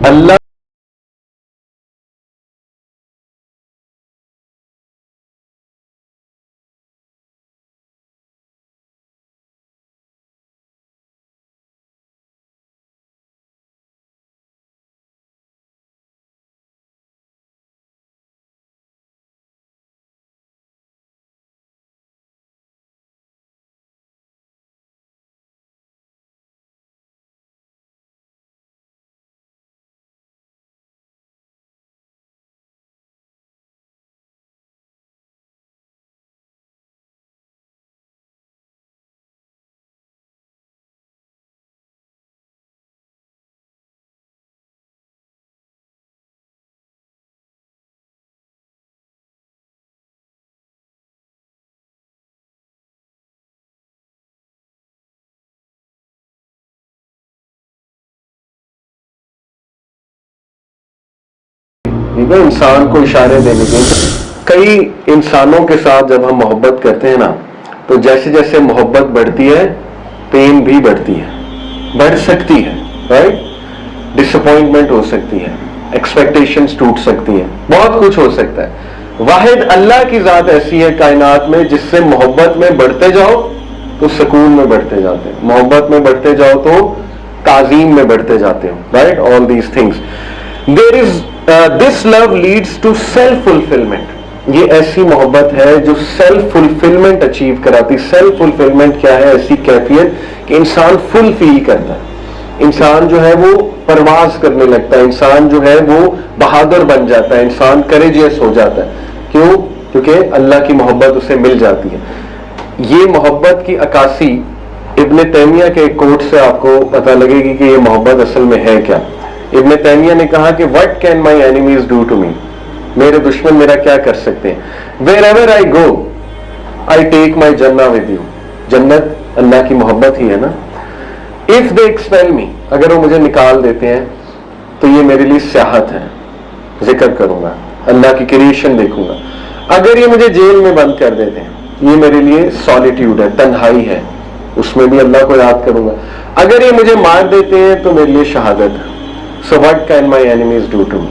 اللہ انسان کو اشارے دینے کے کئی انسانوں کے ساتھ جب ہم محبت کرتے ہیں نا تو جیسے جیسے محبت بڑھتی ہے پین بھی بڑھتی ہے، بڑھ سکتی ہے، رائٹ؟ ڈس اپوائنٹمنٹ ہو سکتی ہے، ایکسپیکٹیشنز ٹوٹ سکتی ہیں، بہت کچھ ہو سکتا ہے۔ واحد اللہ کی ذات ایسی ہے کائنات میں جس سے محبت میں بڑھتے جاؤ تو سکون میں بڑھتے جاتے ہیں، محبت میں بڑھتے جاؤ تو تعظیم میں بڑھتے جاتے ہو، right? All these things there is this love leads to self fulfilment. یہ ایسی محبت ہے جو سیلف فلفلمنٹ اچیو کراتی۔ سیلف فلفلمنٹ کیا ہے؟ ایسی کیفیت کہ انسان فل فیل کرتا ہے، انسان جو ہے وہ پرواز کرنے لگتا ہے، انسان جو ہے وہ بہادر بن جاتا ہے، انسان کریجیس ہو جاتا ہے۔ کیوں؟ کیونکہ اللہ کی محبت اسے مل جاتی ہے۔ یہ محبت کی عکاسی ابن تیمیہ کے ایک کوٹ سے آپ کو پتہ لگے گی کہ یہ محبت اصل میں ہے کیا۔ ابن تیمیہ نے کہا کہ what can my enemies do to me, میرے دشمن میرا کیا کر سکتے ہیں؟ ویئر ایور آئی گو آئی ٹیک مائی جنہ ود یو، جنت اللہ کی محبت ہی ہے نا۔ اف دے ایکسپیل می، اگر وہ مجھے نکال دیتے ہیں تو یہ میرے لیے سیاحت ہے، ذکر کروں گا، اللہ کی کریشن دیکھوں گا۔ اگر یہ مجھے جیل میں بند کر دیتے ہیں، یہ میرے لیے سالیٹیوڈ ہے، تنہائی ہے، اس میں بھی اللہ کو یاد کروں گا۔ اگر یہ مجھے مار دیتے ہیں تو میرے لیے شہادت ہے۔ So what can my enemies do to me؟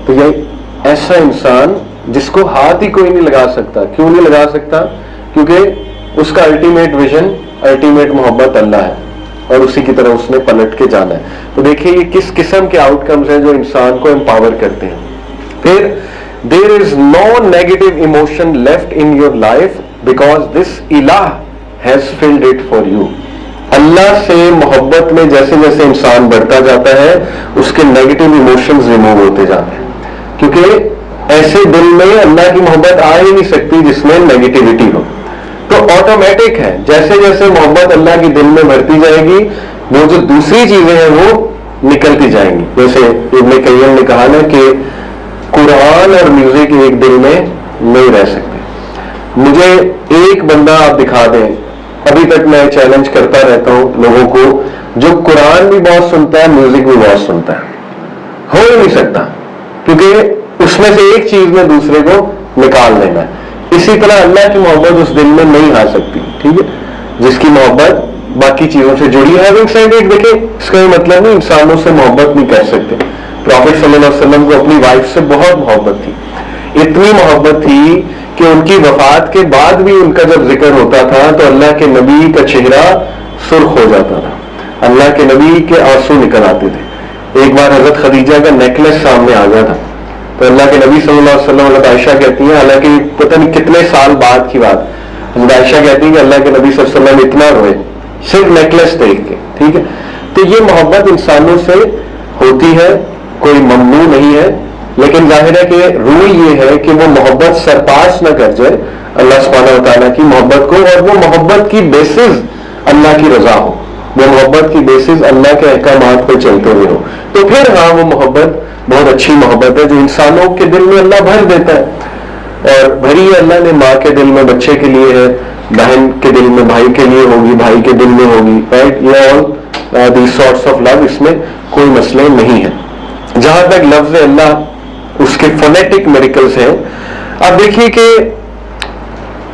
تو یہ ایسا انسان جس کو ہاتھ ہی کوئی نہیں لگا سکتا۔ کیوں نہیں لگا سکتا؟ کیونکہ اس کا الٹیمیٹ ویژن، الٹیمیٹ محبت اللہ ہے اور اسی کی طرح اس نے پلٹ کے جانا ہے۔ تو دیکھیے یہ کس قسم کے آؤٹ کمز ہیں جو انسان کو امپاور کرتے ہیں۔ پھر there is no negative emotion left in your life because this الہ has filled it for you۔ اللہ سے محبت میں جیسے جیسے انسان بڑھتا جاتا ہے اس کے نیگیٹو ایموشنز ریموو ہوتے جاتے ہیں، کیونکہ ایسے دل میں اللہ کی محبت آ ہی نہیں سکتی جس میں نیگیٹیوٹی ہو۔ تو آٹومیٹک ہے، جیسے جیسے محبت اللہ کی دل میں بڑھتی جائے گی وہ جو دوسری چیزیں ہیں وہ نکلتی جائیں گی۔ جیسے ابن قیم نے کہا نا کہ قرآن اور میوزک ایک دل میں نہیں رہ سکتے۔ مجھے ایک بندہ آپ دکھا دیں، ابھی تک میں چیلنج کرتا رہتا ہوں لوگوں کو، جو قرآن بھی بہت سنتا ہے میوزک بھی بہت سنتا ہے، ہو ہی نہیں سکتا، کیونکہ اس میں سے ایک چیز میں دوسرے کو نکال دینا ہے۔ اسی طرح اللہ کی محبت اس دل میں نہیں آ سکتی، ٹھیک ہے، جس کی محبت باقی چیزوں سے جڑی ہے۔ دیکھیں اس کا یہ مطلب نہیں انسانوں سے محبت نہیں کر سکتے۔ پروفیٹ صلی اللہ علیہ وسلم کو اپنی وائف سے بہت محبت تھی، اتنی محبت تھی کہ ان کی وفات کے بعد بھی ان کا جب ذکر ہوتا تھا تو اللہ کے نبی کا چہرہ سرخ ہو جاتا تھا، اللہ کے نبی کے آنسو نکل آتے تھے۔ ایک بار حضرت خدیجہ کا نیکلس سامنے آ گیا تھا تو اللہ کے نبی صلی اللہ علیہ وسلم، حضرت عائشہ کہتی ہیں، حالانکہ پتہ نہیں کتنے سال بعد کی بات، حضرت عائشہ کہتی ہیں کہ اللہ کے نبی صلی اللہ علیہ وسلم اتنا روئے صرف نیکلس دیکھ کے، ٹھیک ہے۔ تو یہ محبت انسانوں سے ہوتی ہے، کوئی ممنوع نہیں ہے، لیکن ظاہر ہے کہ رول یہ ہے کہ وہ محبت سرپاس نہ کر جائے اللہ سبحانہ و تعالیٰ کی محبت کو، اور وہ محبت کی بیسز اللہ کی رضا ہو، وہ محبت کی بیسز اللہ کے احکامات پہ چلتے ہوئے ہو، تو پھر ہاں وہ محبت بہت اچھی محبت ہے جو انسانوں کے دل میں اللہ بھر دیتا ہے۔ اور بھری اللہ نے ماں کے دل میں بچے کے لیے ہے، بہن کے دل میں بھائی کے لیے ہوگی، بھائی کے دل میں ہوگی، رائٹ؟ یہ all these sorts of love, اس میں کوئی مسئلے نہیں ہے۔ جہاں تک لفظ اللہ اس کے فونیٹک میریکلز ہیں، اب دیکھیے کہ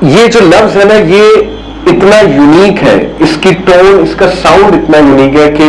یہ جو لفظ ہے نا یہ اتنا یونیک ہے، اس کی ٹون، اس کا ساؤنڈ اتنا یونیک ہے کہ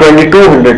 2200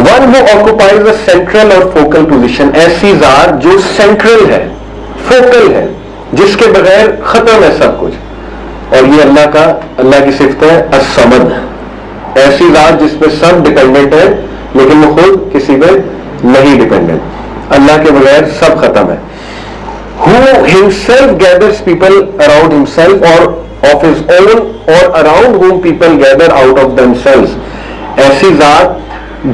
one who occupies a central اور focal position, ایسی ذات جو سینٹرل ہے, فوکل ہے, جس کے بغیر ختم ہے سب کچھ. اور یہ اللہ کی صفت ہے الصمد, ایسی ذات جس پہ سب ڈپینڈنٹ ہے لیکن وہ خود کسی پہ نہیں ڈپینڈنٹ, اللہ کے بغیر سب ختم ہے. who himself gathers people around himself or of his own or around whom people gather out of themselves, ایسی ذات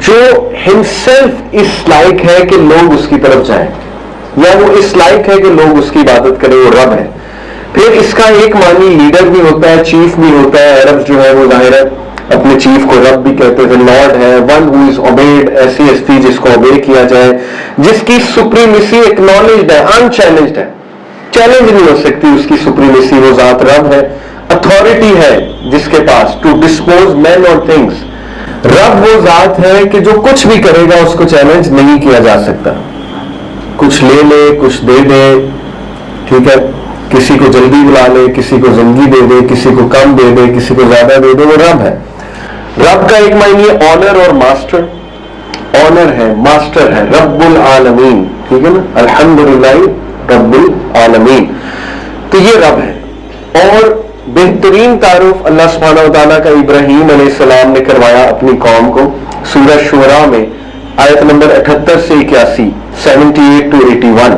جو himself اس لائق ہے کہ لوگ اس کی طرف جائیں, یا وہ اس لائق ہے کہ لوگ اس کی عبادت کریں, وہ رب ہے. پھر اس کا ایک معنی لیڈر بھی ہوتا ہے, چیف بھی ہوتا ہے. عرب جو ہے وہ ظاہر ہے اپنے چیف کو رب بھی کہتے تھے, لارڈ ہے. ون ہو از اوبیڈ, ایسی ہستی جس کو اوبے کیا جائے, جس کی سپریمیسی ایکنالجڈ ہے, انچیلنجڈ ہے, چیلنج نہیں ہو سکتی اس کی سپریمیسی. وہ ذات رب ہے. اتھارٹی ہے جس کے پاس ٹو ڈسپوز مین اور تھنگس. رب وہ ذات ہے کہ جو کچھ بھی کرے گا اس کو چیلنج نہیں کیا جا سکتا. کچھ لے لے, کچھ دے دے, ٹھیک ہے, کسی کو جلدی بلا لے, کسی کو زندگی دے دے, کسی کو کم دے دے, کسی کو زیادہ دے دے, وہ رب ہے. رب کا ایک معنی ہے آنر اور ماسٹر. آنر ہے, ماسٹر ہے, رب العالمین, ٹھیک ہے نا, الحمدللہ رب العالمین. تو یہ رب ہے. اور بہترین تعارف اللہ سبحانہ و تعالیٰ کا ابراہیم علیہ السلام نے کروایا اپنی قوم کو سورہ شعراء میں آیت نمبر 78 سے 81, 78 to 81.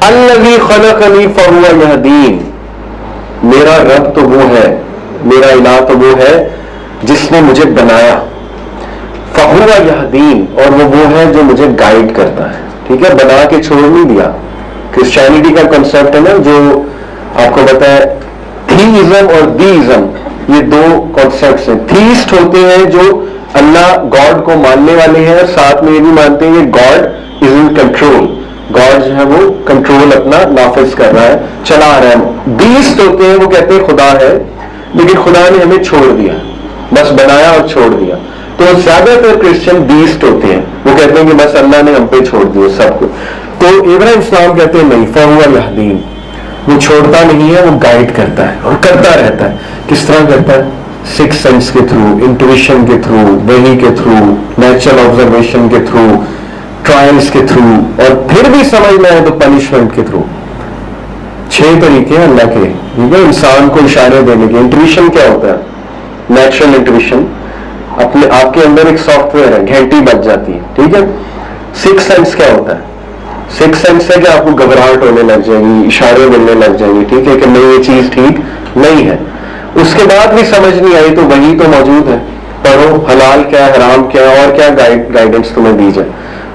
الذی خلقنی فہو یہدین, میرا رب تو وہ ہے, میرا الہ تو وہ ہے جس نے مجھے بنایا. فہو یہدین, اور وہ ہے جو مجھے گائیڈ کرتا ہے. ٹھیک ہے, بنا کے چھوڑ نہیں دیا. کرسچینٹی کا کنسیپٹ ہے نا, جو آپ کو پتا ہے تھیزم اور دیزم, یہ دو کانسیپٹس ہیں. تھیسٹ ہوتے ہیں جو اللہ گاڈ کو ماننے والے ہیں اور ساتھ میں یہ بھی مانتے ہیں کہ God is in control, God جو ہے وہ کنٹرول اپنا نافذ کر رہا ہے, چلا رہا ہے. دیسٹ ہوتے ہیں, وہ کہتے ہیں خدا ہے لیکن خدا نے ہمیں چھوڑ دیا, بس بنایا اور چھوڑ دیا. تو زیادہ تر کرسچن دیسٹ ہوتے ہیں, وہ کہتے ہیں کہ بس اللہ نے ہم پہ چھوڑ دیا سب کچھ. تو ابراہیم اسلام کہتے ہیں نہیں, فہو یہدین, وہ چھوڑتا نہیں ہے, وہ گائیڈ کرتا ہے اور کرتا رہتا ہے. کس طرح کرتا ہے؟ سکس سینس کے تھرو, انٹویشن کے تھرو, وحی کے تھرو, نیچرل آبزرویشن کے تھرو, ٹرائلز کے تھرو, اور پھر بھی سمجھنا ہے تو پنشمنٹ کے تھرو. 6 طریقے ہیں اللہ کے, ٹھیک ہے, انسان کو اشارے دینے کے. انٹویشن کیا ہوتا ہے؟ نیچرل انٹویشن, اپنے آپ کے اندر ایک سافٹ ویئر ہے, گھنٹی بج جاتی ہے, ٹھیک ہے. سکس سینس کیا ہوتا ہے؟ سکس سینس ہے کہ آپ کو گھبراہٹ ہونے لگ جائے گی, اشارے ملنے لگ جائیں گے, ٹھیک ہے, کہ نہیں یہ چیز ٹھیک نہیں ہے. اس کے بعد بھی سمجھ نہیں آئی تو وہی تو موجود ہے, پڑھو حلال کیا حرام کیا اور کیا گائیڈنس تمہیں دی جائے,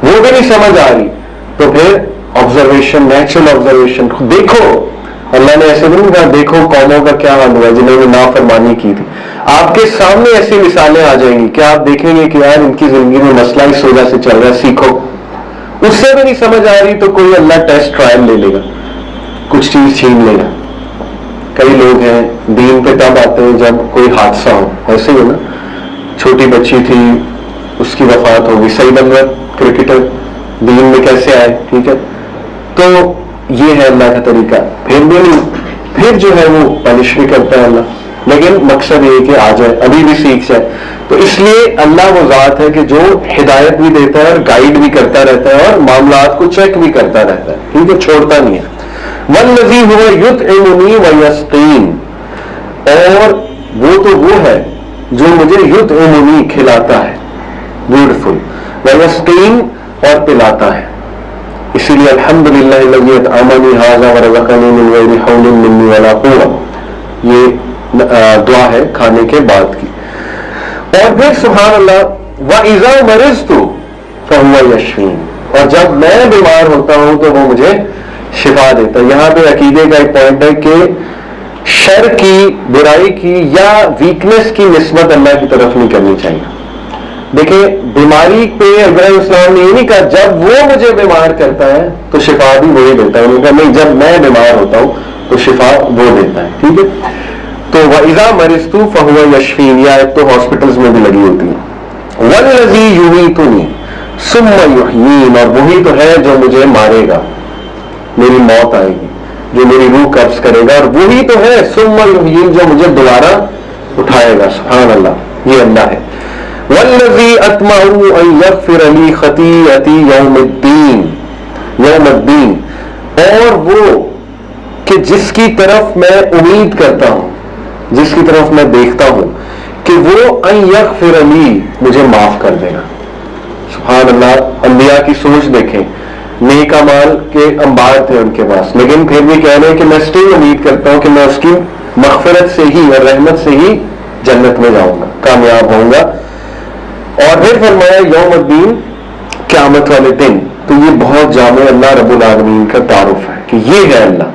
وہ بھی نہیں سمجھ آ رہی تو پھر آبزرویشن, نیچرل آبزرویشن. دیکھو, اللہ نے ایسے نہیں کہا دیکھو قوموں کا کیا حال ہوا جنہوں نے نافرمانی کی تھی. آپ کے سامنے ایسی مثالیں آ جائیں گی کہ آپ دیکھیں گے کہ یار ان کی زندگی میں مسئلہ اس وجہ سے چل رہا ہے, سیکھو. اس سے بھی نہیں سمجھ آ رہی تو کوئی اللہ ٹیسٹ ٹرائل لے لے گا, کچھ چیز چھین لے گا. کئی لوگ ہیں دین پہ تب آتے ہیں جب کوئی حادثہ ہو, ایسے ہی نا, چھوٹی بچی تھی اس کی وفات ہوگی, سعید انور کرکٹر دین میں کیسے آئے, ٹھیک ہے. تو یہ ہے اللہ کا طریقہ. پھر بھی نہیں, پھر جو ہے وہ پنش بھی کرتا ہے اللہ, لیکن مقصد یہ کہ آ جائے, ابھی بھی سیکھ جائے. تو اس لیے اللہ وہ ذات ہے کہ جو ہدایت بھی دیتا ہے اور گائیڈ بھی کرتا رہتا ہے اور معاملات کو چیک بھی کرتا رہتا ہے, ٹھیک ہے, چھوڑتا نہیں ہے. والذی هو یطعمنی ویسقین, اور وہ تو وہ ہے جو مجھے یطعمنی کھلاتا ہے, بیوٹیفل, ویسقین اور پلاتا ہے. اسی لیے الحمدللہ الذی اطعمنی ھذا ورزقنی من غیر حول منی ولا قوة, یہ دعا ہے کھانے کے بعد کی. اور پھر سبحان اللہ, وَإِذَا مَرِضْتُ فَهُوَ يَشْفِينِ, اور جب میں بیمار ہوتا ہوں تو وہ مجھے شفا دیتا ہے. یہاں پہ عقیدے کا ایک پوائنٹ ہے کہ شر کی, برائی کی یا ویکنس کی نسبت اللہ کی طرف نہیں کرنی چاہیے. دیکھیں بیماری پہ ابراہیم اسلام نے یہ نہیں کہا جب وہ مجھے بیمار کرتا ہے تو شفا بھی وہی دیتا ہے, انہوں نے کہا نہیں جب میں بیمار ہوتا ہوں تو شفا وہ دیتا ہے, ٹھیک ہے. تو وَإِذَا مَرِضْتُ فَهُوَ يَشْفِينِ, یہ آیت تو ہاسپٹلز میں بھی لگی ہوتی ہے. وَالَّذِي يُمِيتُنِي ثُمَّ يُحْيِينِ, اور وہی تو ہے جو مجھے مارے گا, میری موت آئے گی, جو میری روح قبض کرے گا, اور وہی تو ہے ثُمَّ يُحْيِينِ جو مجھے دوبارہ اٹھائے گا. سبحان اللہ, یہ اللہ ہے. والذی اطمع ان یغفر لی خطیئتی یوم الدین، اور وہ کہ جس کی طرف میں امید کرتا ہوں، جس کی طرف میں دیکھتا ہوں کہ وہ ان یغفر لی، مجھے معاف کر دے گا۔ سبحان اللہ، انبیاء کی سوچ دیکھیں، نیک اعمال کے انبار تھے ان کے پاس، لیکن پھر بھی کہہ رہے ہیں کہ میں اسٹل امید کرتا ہوں کہ میں اس کی مغفرت سے ہی اور رحمت سے ہی جنت میں جاؤں گا، کامیاب ہوں گا۔ اور پھر فرمایا یوم الدین، قیامت والے دن۔ تو یہ بہت جامع اللہ رب العالمین کا تعارف ہے کہ یہ ہے اللہ۔